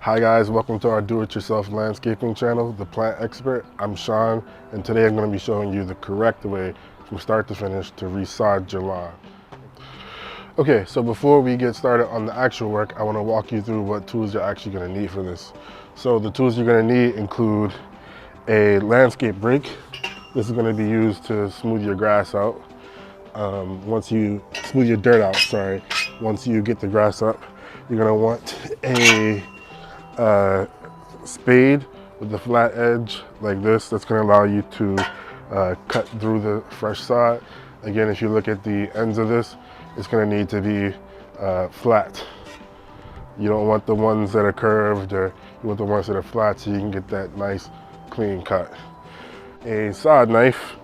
Hi guys, welcome to our do-it-yourself landscaping channel, The Plant Expert. I'm Sean, and today I'm going to be showing you the correct way from start to finish to resod your lawn. Okay, so before we get started on the actual work, I want to walk you through what tools you're actually going to need for this. So the tools you're going to need include a landscape rake. This is going to be used to smooth your grass out. Smooth your dirt out, sorry. Once you get the grass up, you're going to want a spade with the flat edge like this. That's going to allow you to cut through the fresh sod. Again, if you look at the ends of this, it's going to need to be flat. You don't want the ones that are curved, or you want the ones that are flat so you can get that nice clean cut. A sod knife.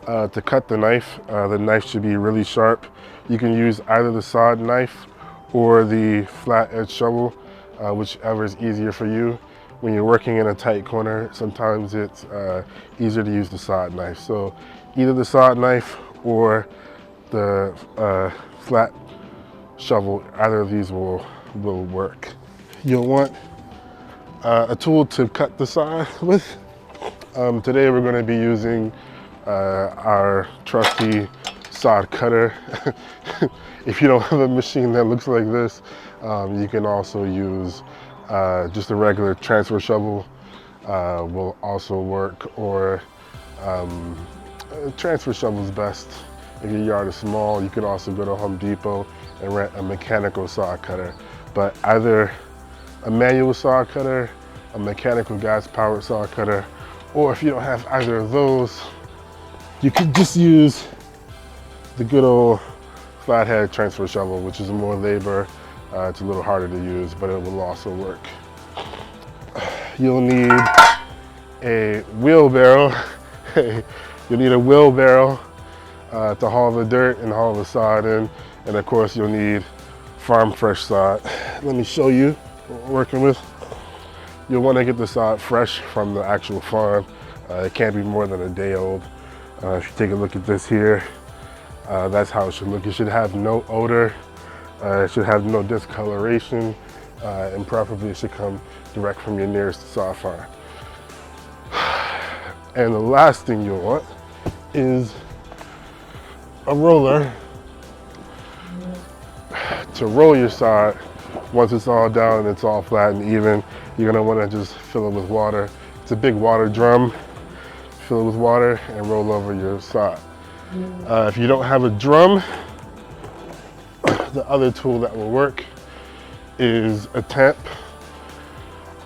To cut the knife should be really sharp. You can use either the sod knife or the flat edge shovel, whichever is easier for you. When you're working in a tight corner, sometimes it's easier to use the sod knife. So either the sod knife or the flat shovel, either of these will work. You'll want a tool to cut the sod with. Today we're going to be using our trusty sod cutter. If you don't have a machine that looks like this, you can also use just a regular transfer shovel will also work, or a transfer shovel is best. If your yard is small, you could also go to Home Depot and rent a mechanical saw cutter. But either a manual saw cutter, a mechanical gas-powered saw cutter, or if you don't have either of those, you can just use the good old flathead transfer shovel, which is more labor. It's a little harder to use, but it will also work. You'll need a wheelbarrow. You'll need a wheelbarrow to haul the dirt and haul the sod in. And of course, you'll need farm fresh sod. Let me show you what we're working with. You'll want to get the sod fresh from the actual farm. It can't be more than a day old. If you take a look at this here, that's how it should look. It should have no odor, it should have no discoloration, and preferably it should come direct from your nearest sod farm. And the last thing you'll want is a roller to roll your sod. Once it's all down and it's all flat and even, you're gonna wanna just fill it with water. It's a big water drum. Fill it with water and roll over your sod. If you don't have a drum, the other tool that will work is a tamp.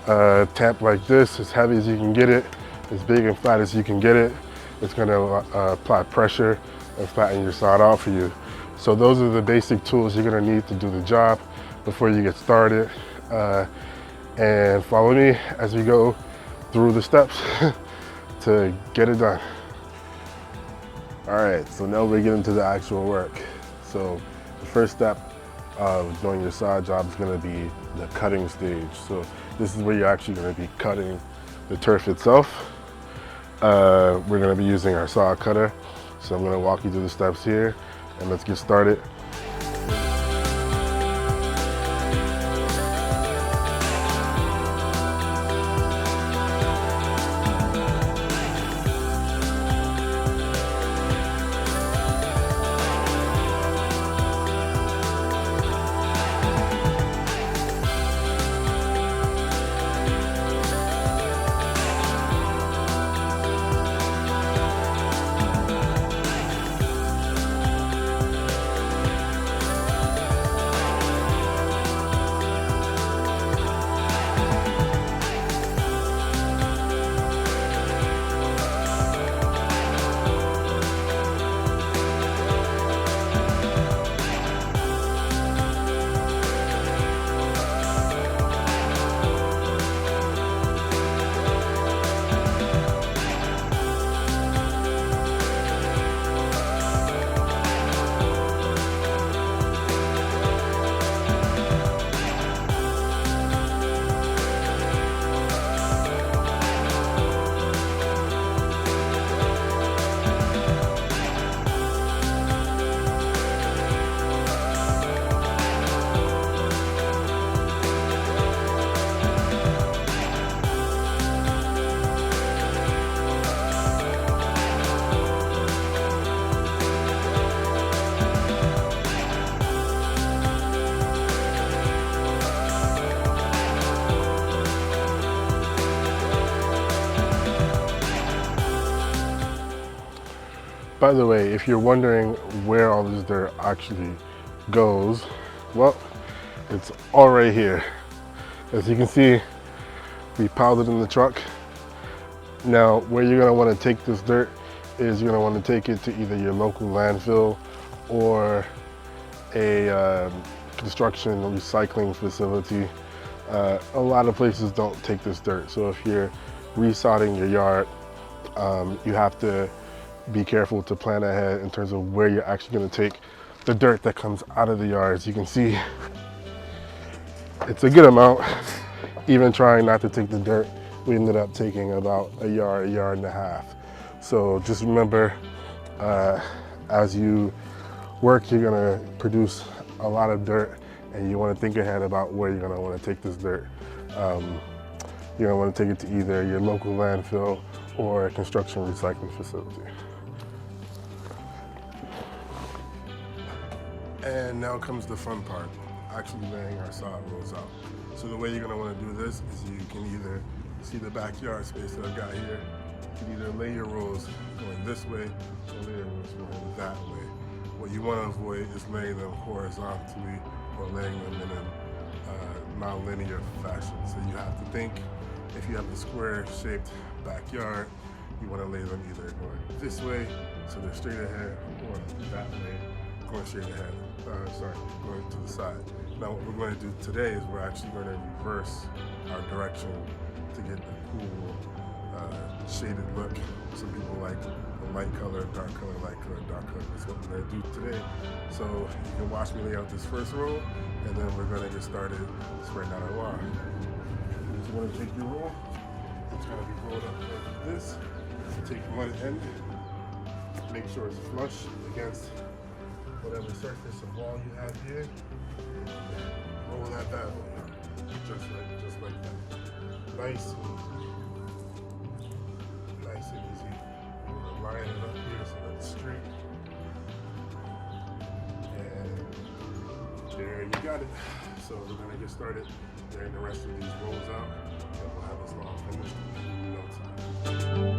A tamp like this, as heavy as you can get it, as big and flat as you can get it. It's gonna apply pressure and flatten your sod out for you. So those are the basic tools you're gonna need to do the job before you get started. And follow me as we go through the steps to get it done. All right, so now we're getting to the actual work. So the first step of doing your sod job is gonna be the cutting stage. So this is where you're actually gonna be cutting the turf itself. We're gonna be using our sod cutter. So I'm gonna walk you through the steps here, and let's get started. By the way, if you're wondering where all this dirt actually goes, well, it's all right here. As you can see, we piled it in the truck. Now, where you're gonna wanna take this dirt is you're gonna wanna take it to either your local landfill or a construction and recycling facility. A lot of places don't take this dirt, so if you're resodding your yard, you have to be careful to plan ahead in terms of where you're actually going to take the dirt that comes out of the yard. As you can see, it's a good amount. Even trying not to take the dirt, we ended up taking about a yard and a half. So just remember, as you work, you're going to produce a lot of dirt, and you want to think ahead about where you're going to want to take this dirt. You're going to want to take it to either your local landfill or a construction recycling facility. And now comes the fun part, actually laying our sod rolls out. So the way you're gonna wanna do this is you can either see the backyard space that I've got here. You can either lay your rolls going this way or lay your rolls going that way. What you wanna avoid is laying them horizontally or laying them in a non-linear fashion. So you have to think, if you have a square-shaped backyard, you wanna lay them either going this way, so they're straight ahead, or that way, going straight ahead. Going to the side. Now what we're going to do today is we're actually going to reverse our direction to get the cool shaded look. Some people like the light color, dark color, light color, dark color. That's what we're going to do today. So you can watch me lay out this first roll, and then we're going to get started spreading out our wire. So you're going to take your roll. It's going to be rolled up like this. So take one end, make sure it's flush against whatever surface of wall you have here, roll that bad boy up, just like that. Nice and easy. We're gonna line it up here so that it's straight. And there you got it. So we're gonna get started laying the rest of these rolls out, and we'll have this all finished in no time.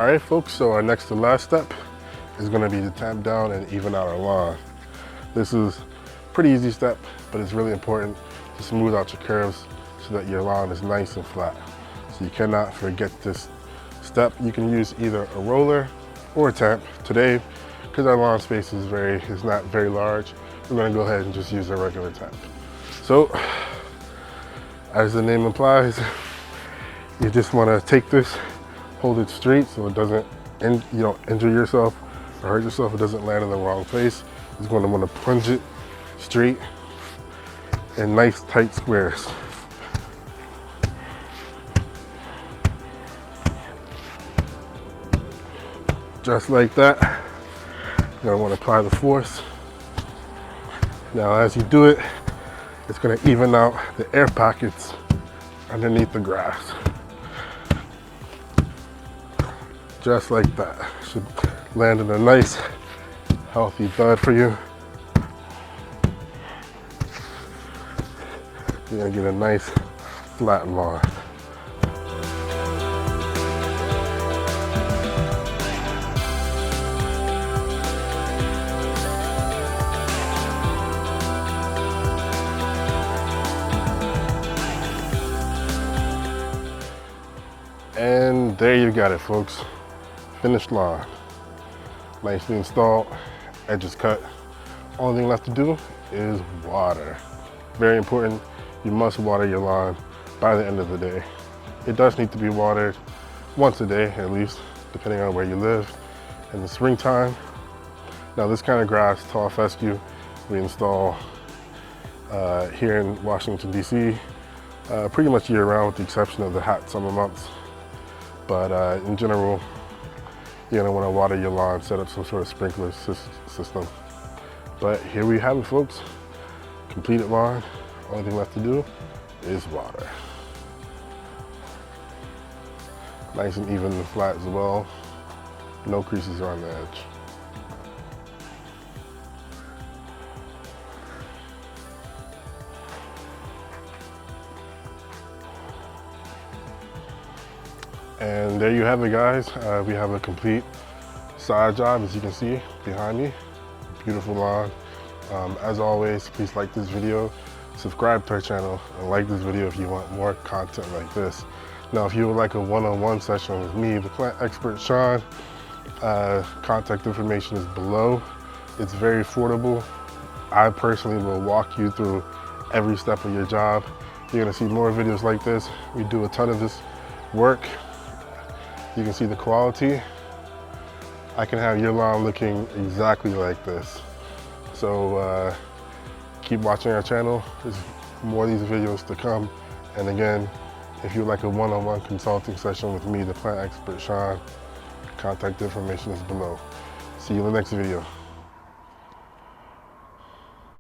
All right, folks, so our next to last step is gonna be to tamp down and even out our lawn. This is a pretty easy step, but it's really important to smooth out your curves so that your lawn is nice and flat. So you cannot forget this step. You can use either a roller or a tamp. Today, because our lawn space is not very large, we're gonna go ahead and just use a regular tamp. So, as the name implies, you just wanna take this, hold it straight so it doesn't, you don't injure yourself or hurt yourself. It doesn't land in the wrong place. You're going to want to plunge it straight in nice tight squares. Just like that. You're going to want to apply the force. Now as you do it, it's going to even out the air pockets underneath the grass. Just like that. Should land in a nice, healthy bud for you. You're gonna get a nice, flat lawn. And there you got it, folks. Finished lawn. Nicely installed, edges cut. Only thing left to do is water. Very important, you must water your lawn by the end of the day. It does need to be watered once a day at least, depending on where you live. In the springtime, now this kind of grass, tall fescue, we install here in Washington, D.C. Pretty much year round with the exception of the hot summer months. But in general, you're gonna wanna water your lawn, set up some sort of sprinkler system. But here we have it, folks. Completed lawn. Only thing left to do is water. Nice and even and flat as well. No creases on the edge. And there you have it, guys. We have a complete side job, as you can see behind me. Beautiful lawn. As always, please like this video, subscribe to our channel, and like this video if you want more content like this. Now, if you would like a one-on-one session with me, the plant expert Sean, contact information is below. It's very affordable. I personally will walk you through every step of your job. You're gonna see more videos like this. We do a ton of this work. You can see the quality. I can have your lawn looking exactly like this. So keep watching our channel. There's more of these videos to come. And again, if you'd like a one-on-one consulting session with me, the plant expert Sean, contact information is below. See you in the next video.